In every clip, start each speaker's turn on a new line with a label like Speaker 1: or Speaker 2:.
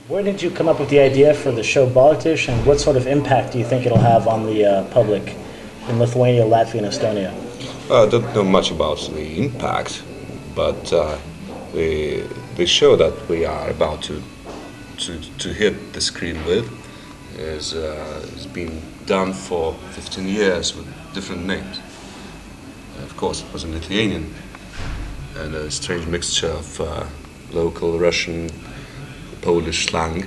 Speaker 1: Where did you come up with the idea for the show Baltish, and what sort of impact do you think it'll have on the public in Lithuania, Latvia, and Estonia?
Speaker 2: I don't know much about the impact, but the show that we are about to hit the screen with has been done for 15 years with different names. Of course, it was in Lithuanian and a strange mixture of local Russian, Polish slang.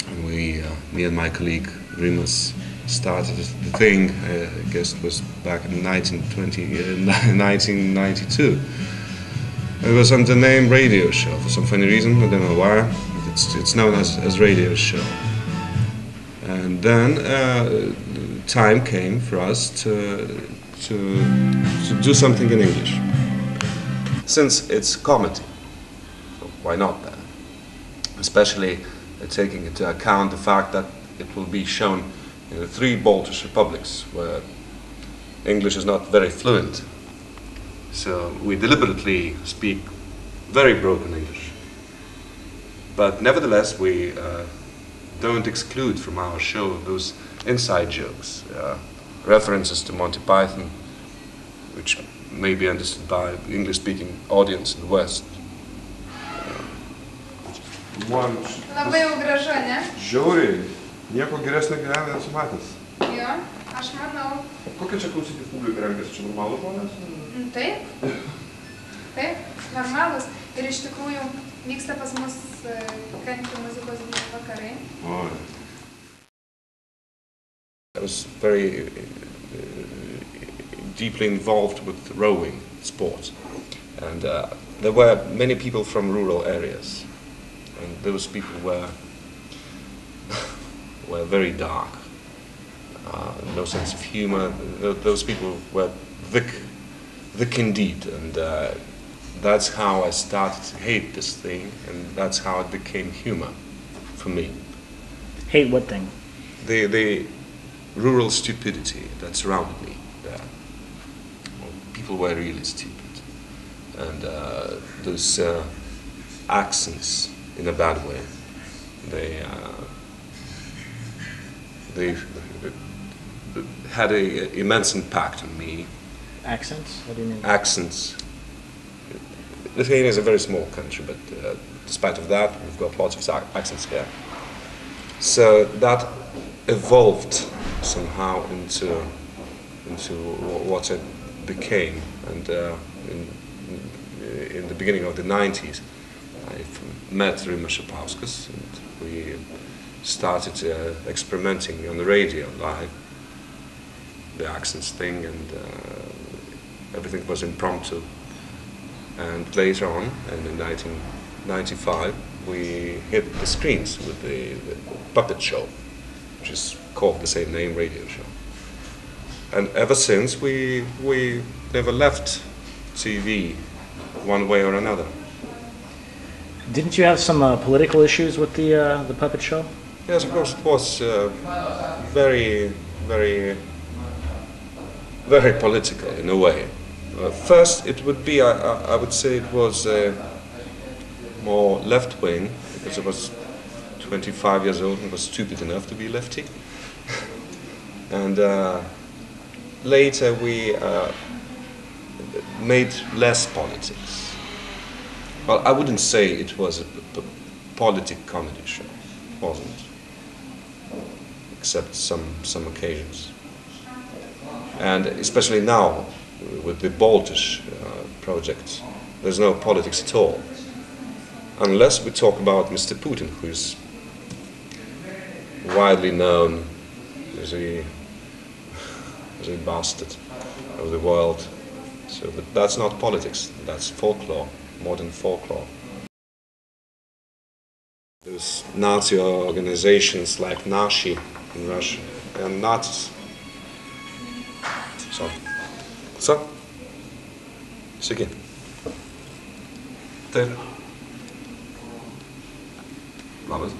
Speaker 2: And me and my colleague Rimas started the thing, I guess it was back in 1992. It was under the name Radio Show for some funny reason, I don't know why. It's known as Radio Show. And then time came for us to do something in English. Since it's comedy, so why not that? Especially taking into account the fact that it will be shown in the 3 Baltic republics where English is not very fluent. So we deliberately speak very broken English. But nevertheless, we don't exclude from our show those inside jokes, references to Monty Python, which may be understood by English-speaking audience in the West.
Speaker 3: Labai jau gražu, ne?
Speaker 2: Žiauriai. Nieko geresnio gyvenime nesu matęs.
Speaker 3: Jo, aš manau.
Speaker 2: Kokia čia klausytis publika renkasi? Čia normalų žmonės?
Speaker 3: Taip. Taip, normalus. Ir iš tikrųjų vyksta pas mus country muzikos vakarai.
Speaker 2: Oh. I was very deeply involved with rowing sport, and there were many people from rural areas, and those people were very dark, no sense of humor. Those people were thick indeed, and that's how I started to hate this thing, and that's how it became humor for me.
Speaker 1: Hate what thing?
Speaker 2: The rural stupidity that surrounded me there. Well, people were really stupid, and those accents, in a bad way, they had an immense impact on me.
Speaker 1: Accents? What do you mean?
Speaker 2: Accents. Lithuania is a very small country, but despite of that, we've got lots of accents here. So that evolved somehow into what it became, and in the beginning of the 90s, I met Rimas Šapauskas, and we started experimenting on the radio live, the accents thing, and everything was impromptu. And later on, in 1995, we hit the screens with the puppet show, which is called the same name, Radio Show. And ever since, we never left TV one way or another.
Speaker 1: Didn't you have some political issues with the puppet show?
Speaker 2: Yes, of course, it was very, very, very political in a way. First, it would be, I would say it was more left-wing, because I was 25 years old and was stupid enough to be lefty. And later we made less politics. Well, I wouldn't say it was a politic comedy show. It wasn't, except some occasions. And especially now, with the Baltish project, there's no politics at all. Unless we talk about Mr. Putin, who's widely known as a bastard of the world. So, but that's not politics, that's folklore, modern folklore. There's Nazi organizations like Nashi in Russia, and Nazis. So, sveiki. Taip. Labas.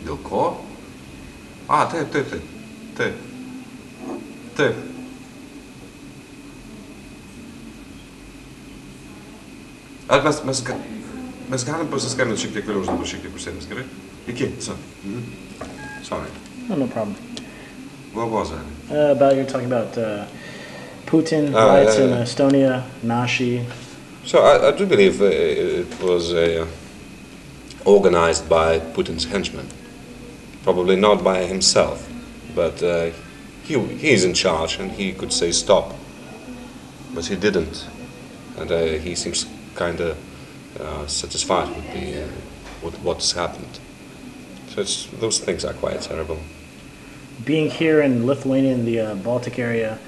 Speaker 2: Dėl ko? Taip. Ar mes Mes galim pasiskambinti šiek tiek vėliau, dabar šiek tiek užsėmės, gerai? Iki, so. Sorry.
Speaker 1: Oh, no problem.
Speaker 2: What was that?
Speaker 1: About you're talking about Putin, riots in Estonia, Nashi.
Speaker 2: So I do believe it was organized by Putin's henchmen. Probably not by himself, but he's in charge and he could say stop. But he didn't, and he seems kind of satisfied with what's happened. So those things are quite terrible.
Speaker 1: Being here in Lithuania, in the Baltic area,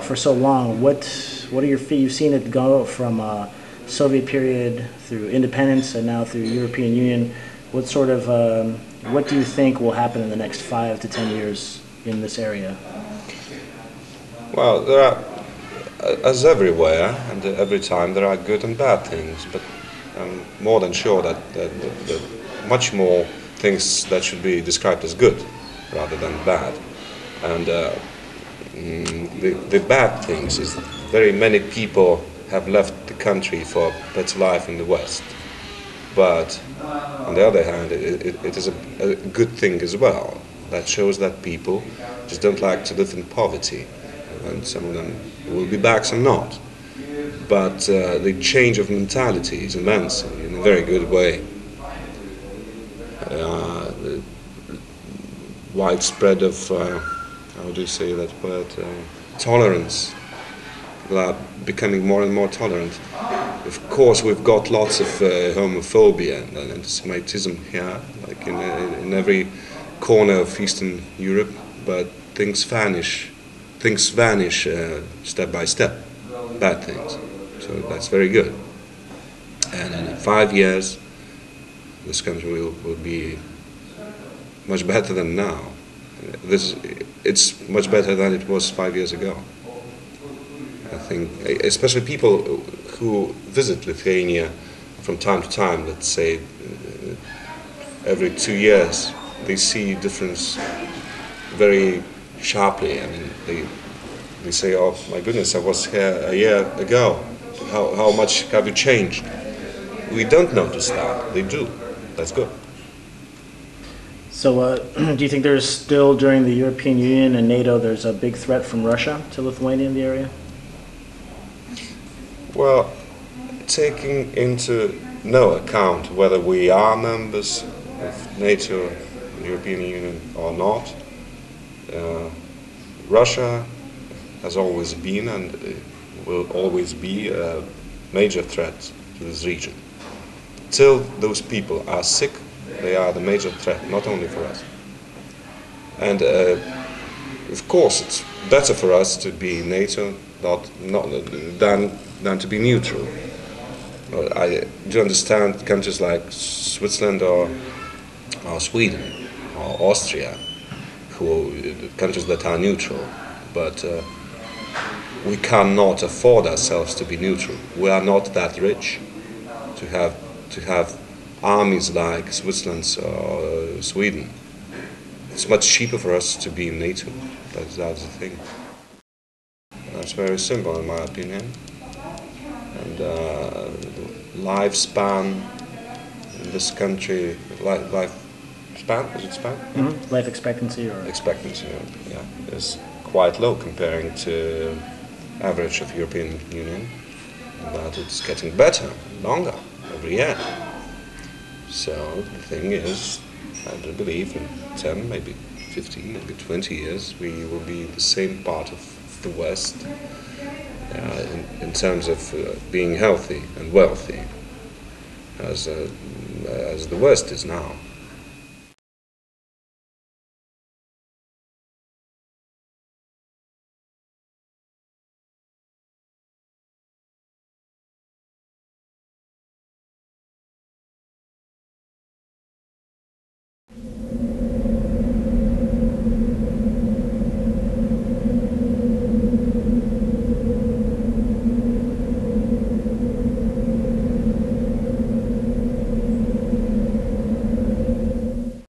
Speaker 1: for so long, what are your feelings? You've seen it go from Soviet period through independence and now through European Union. What sort of what do you think will happen in the next 5 to 10 years in this area?
Speaker 2: Well, there are, as everywhere and every time, there are good and bad things, but I'm more than sure that much more things that should be described as good rather than bad. And the bad things is very many people have left the country for a better life in the West. But on the other hand, it is a good thing as well. That shows that people just don't like to live in poverty. And some of them will be back, some not. But the change of mentality is immense in a very good way. The widespread of, how do you say that word, tolerance. People are becoming more and more tolerant. Of course, we've got lots of homophobia and anti-Semitism here, like in every corner of Eastern Europe, but things vanish. Things vanish step by step, bad things. So that's very good. And in 5 years, this country will be much better than now. It's much better than it was 5 years ago. I think, especially people who visit Lithuania from time to time, let's say every 2 years, they see difference very sharply. I mean, they say, "Oh my goodness, I was here a year ago. How much have you changed?" We don't notice that. They do. That's good.
Speaker 1: So, do you think there's still, during the European Union and NATO, there's a big threat from Russia to Lithuania in the area?
Speaker 2: Well, taking into no account whether we are members of NATO, the European Union or not, Russia has always been and will always be a major threat to this region. Till those people are sick, they are the major threat, not only for us. And of course, it's better for us to be NATO than to be neutral. I do understand countries like Switzerland or Sweden or Austria, countries that are neutral, but we cannot afford ourselves to be neutral. We are not that rich to have armies like Switzerland or Sweden. It's much cheaper for us to be in NATO. That's the thing. That's very simple, in my opinion. And lifespan in this country, lifespan, is it span?
Speaker 1: Mm-hmm. Life expectancy, or
Speaker 2: expectancy, yeah, is quite low comparing to average of European Union, but it's getting better, longer, every year. So the thing is, I do believe in 10, maybe 15, maybe 20 years, we will be the same part of the West in terms of being healthy and wealthy as the West is now.